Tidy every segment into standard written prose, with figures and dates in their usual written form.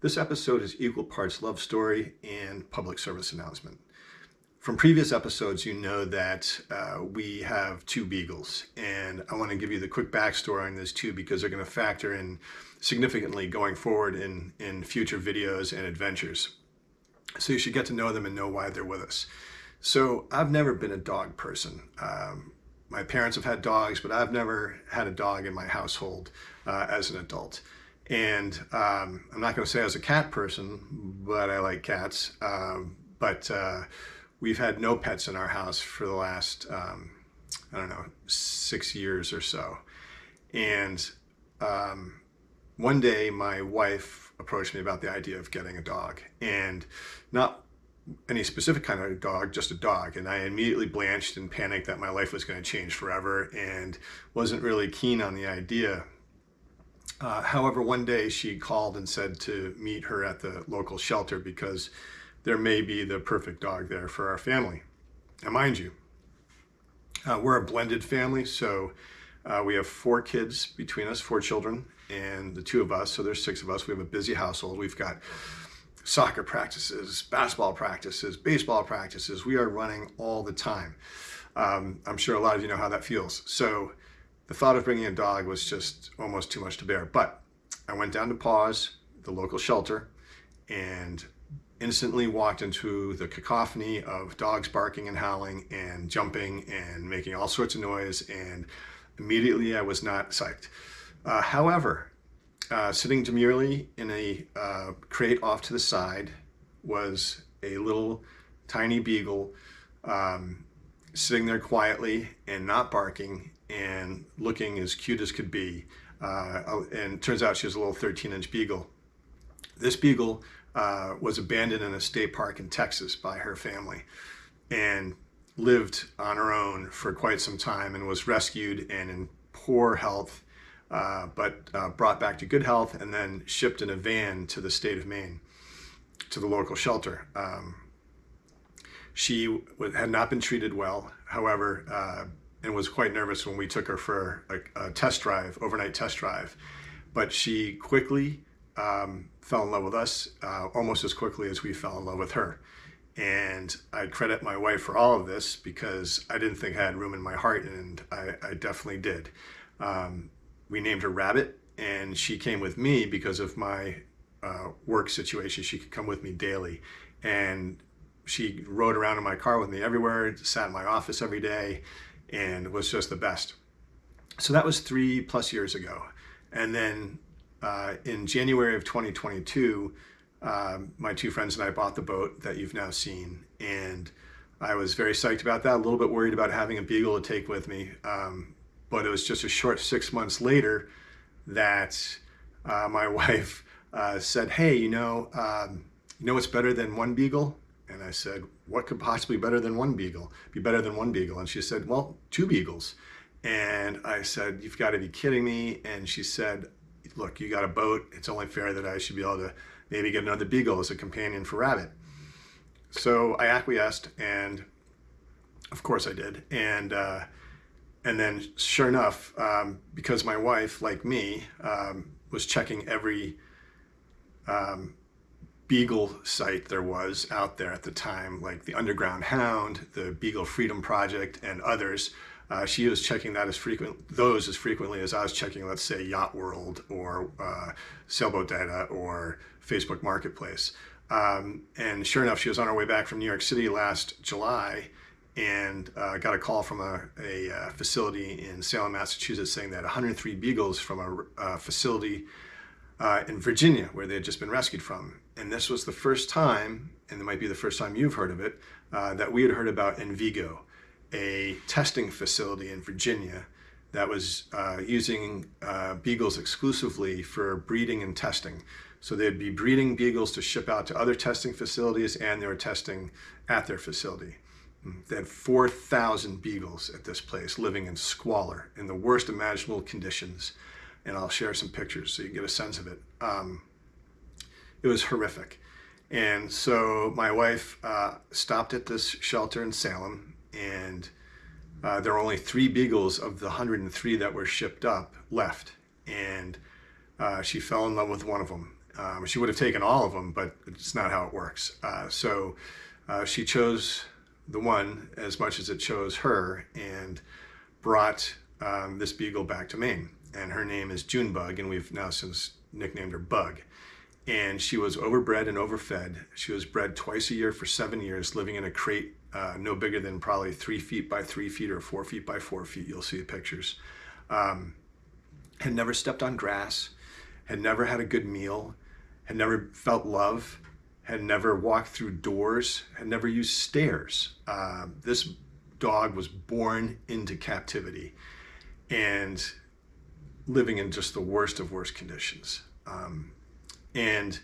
This episode is equal parts love story and public service announcement. From previous episodes, you know that we have two Beagles, and I want to give you the quick backstory on those two because they're going to factor in significantly going forward in future videos and adventures. So you should get to know them and know why they're with us. So I've never been a dog person. My parents have had dogs, but I've never had a dog in my household as an adult. And I'm not going to say I was a cat person, but I like cats. But we've had no pets in our house for the last, 6 years or so. And one day my wife approached me about the idea of getting a dog, and not any specific kind of dog, just a dog. And I immediately blanched and panicked that my life was going to change forever and wasn't really keen on the idea. However, one day she called and said to meet her at the local shelter because there may be the perfect dog there for our family. And mind you, we're a blended family, so we have 4 kids between us, 4 children, and the 2 of us, so there's 6 of us. We have a busy household. We've got soccer practices, basketball practices, baseball practices. We are running all the time. I'm sure a lot of you know how that feels. So the thought of bringing a dog was just almost too much to bear. But I went down to Paws, the local shelter, and instantly walked into the cacophony of dogs barking and howling and jumping and making all sorts of noise, and immediately I was not psyched. However, sitting demurely in a crate off to the side was a little tiny Beagle, sitting there quietly and not barking and looking as cute as could be. And it turns out she was a little 13-inch Beagle. This Beagle was abandoned in a state park in Texas by her family and lived on her own for quite some time and was rescued and in poor health, but brought back to good health and then shipped in a van to the state of Maine, to the local shelter. She had not been treated well, however, and was quite nervous when we took her for a test drive, overnight test drive. But she quickly fell in love with us, almost as quickly as we fell in love with her. And I credit my wife for all of this because I didn't think I had room in my heart, and I definitely did. We named her Rabbit, and she came with me because of my work situation. She could come with me daily, and she rode around in my car with me everywhere, sat in my office every day, and was just the best. So that was 3+ years ago. And then in January of 2022, my 2 friends and I bought the boat that you've now seen, and I was very psyched about that, a little bit worried about having a Beagle to take with me, but it was just a short 6 months later that my wife said, hey, you know what's better than 1 Beagle? And I said, what could possibly be better than 1 Beagle? And she said, well, 2 Beagles. And I said, you've got to be kidding me. And she said, look, you got a boat. It's only fair that I should be able to maybe get another Beagle as a companion for Rabbit. So I acquiesced, and of course I did. And then sure enough, because my wife, like me, was checking every Beagle site there was out there at the time, like the Underground Hound, the Beagle Freedom Project, and others. She was checking those as frequently as I was checking, let's say, Yacht World or Sailboat data or Facebook Marketplace. And sure enough, she was on her way back from New York City last July and got a call from a facility in Salem, Massachusetts, saying that 103 Beagles from a facility in Virginia, where they had just been rescued from. And this was the first time, and it might be the first time you've heard of it, that we had heard about Envigo, a testing facility in Virginia that was using Beagles exclusively for breeding and testing. So they'd be breeding Beagles to ship out to other testing facilities, and they were testing at their facility. They had 4,000 Beagles at this place living in squalor, in the worst imaginable conditions. And I'll share some pictures so you get a sense of it. It was horrific. And so my wife stopped at this shelter in Salem, and there were only 3 Beagles of the 103 that were shipped up left. And she fell in love with one of them. She would have taken all of them, but it's not how it works. So she chose the one as much as it chose her, and brought this Beagle back to Maine. And her name is Junebug, and we've now since nicknamed her Bug. And she was overbred and overfed. She was bred twice a year for 7 years, living in a crate no bigger than probably 3 feet by 3 feet or 4 feet by 4 feet. You'll see the pictures. Had never stepped on grass, had never had a good meal, had never felt love, had never walked through doors, had never used stairs. This dog was born into captivity and living in just the worst of worst conditions. And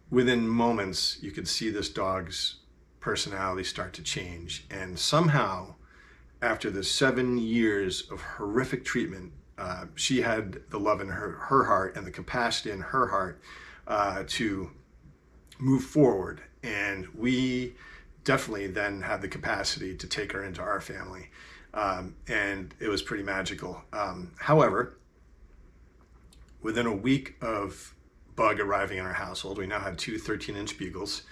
within moments, you could see this dog's personality start to change. And somehow, after the 7 years of horrific treatment, she had the love in her heart and the capacity in her heart to move forward. And we definitely then had the capacity to take her into our family. And it was pretty magical. However, within a week of Bug arriving in our household, we now had 2 13-inch Beagles,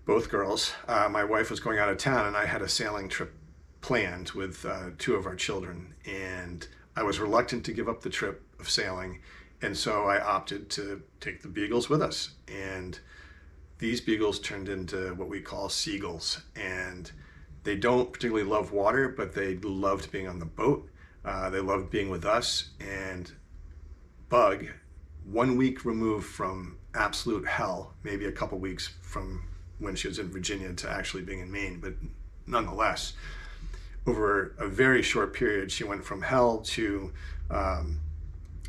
both girls. My wife was going out of town, and I had a sailing trip planned with 2 of our children. And I was reluctant to give up the trip of sailing, and so I opted to take the Beagles with us. And these Beagles turned into what we call seagulls. And they don't particularly love water, but they loved being on the boat. They loved being with us. And Bug, 1 week removed from absolute hell, maybe a couple weeks from when she was in Virginia to actually being in Maine, but nonetheless, over a very short period, she went from hell to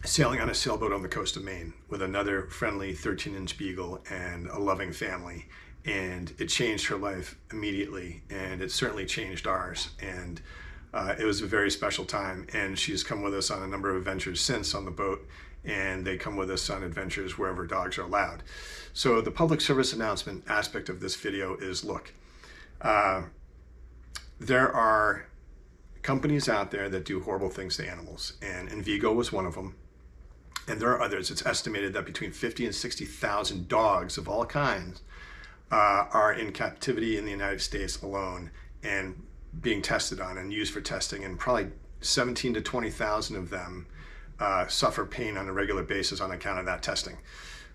sailing on a sailboat on the coast of Maine with another friendly 13-inch Beagle and a loving family. And it changed her life immediately, and it certainly changed ours. And it was a very special time. And she's come with us on a number of adventures since on the boat, and they come with us on adventures wherever dogs are allowed. So the public service announcement aspect of this video is, look, there are companies out there that do horrible things to animals, and Envigo was one of them. And there are others. It's estimated that between 50 and 60,000 dogs of all kinds are in captivity in the United States alone and being tested on and used for testing, and probably 17 to 20,000 of them suffer pain on a regular basis on account of that testing.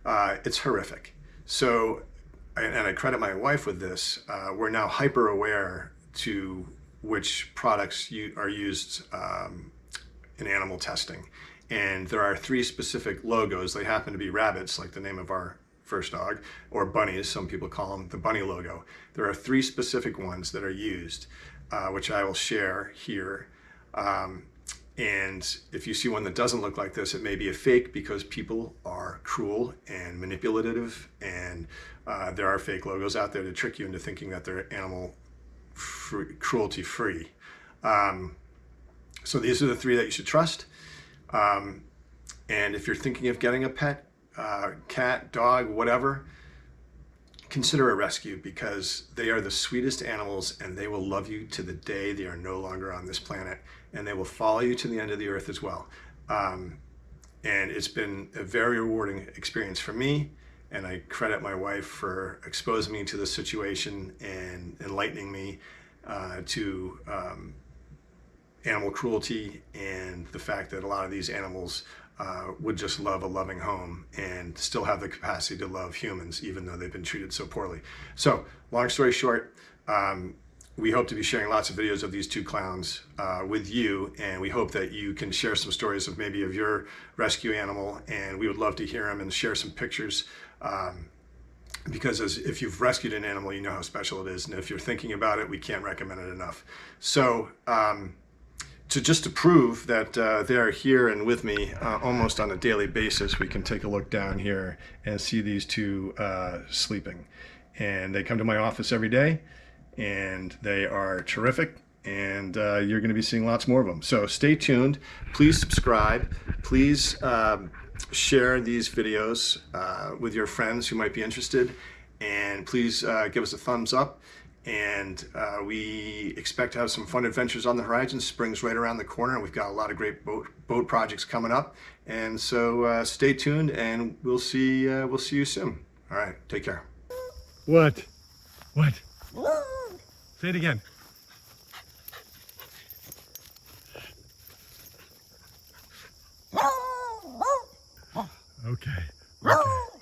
It's horrific. So, and I credit my wife with this, we're now hyper aware to which products are used in animal testing. And there are 3 specific logos. They happen to be rabbits, like the name of our first dog, or bunnies, some people call them, the bunny logo. There are 3 specific ones that are used, which I will share here. And if you see one that doesn't look like this, it may be a fake, because people are cruel and manipulative, and there are fake logos out there to trick you into thinking that they're animal cruelty free. So these are the 3 that you should trust. And if you're thinking of getting a pet, cat, dog, whatever, consider a rescue, because they are the sweetest animals, and they will love you to the day they are no longer on this planet, and they will follow you to the end of the earth as well. And it's been a very rewarding experience for me, and I credit my wife for exposing me to the situation and enlightening me to animal cruelty and the fact that a lot of these animals would just love a loving home and still have the capacity to love humans, even though they've been treated so poorly. So, long story short, we hope to be sharing lots of videos of these 2 clowns with you, and we hope that you can share some stories of maybe of your rescue animal, and we would love to hear them and share some pictures, because if you've rescued an animal, you know how special it is, and if you're thinking about it, we can't recommend it enough. So, just to prove that they are here and with me almost on a daily basis, we can take a look down here and see these 2 sleeping. And they come to my office every day, and they are terrific, and you're going to be seeing lots more of them. So stay tuned. Please subscribe. Please share these videos with your friends who might be interested, and please give us a thumbs up. And we expect to have some fun adventures on the horizon. Spring's right around the corner. We've got a lot of great boat projects coming up. And so stay tuned, and we'll see you soon. All right, take care. What? What? Say it again. Okay. Okay.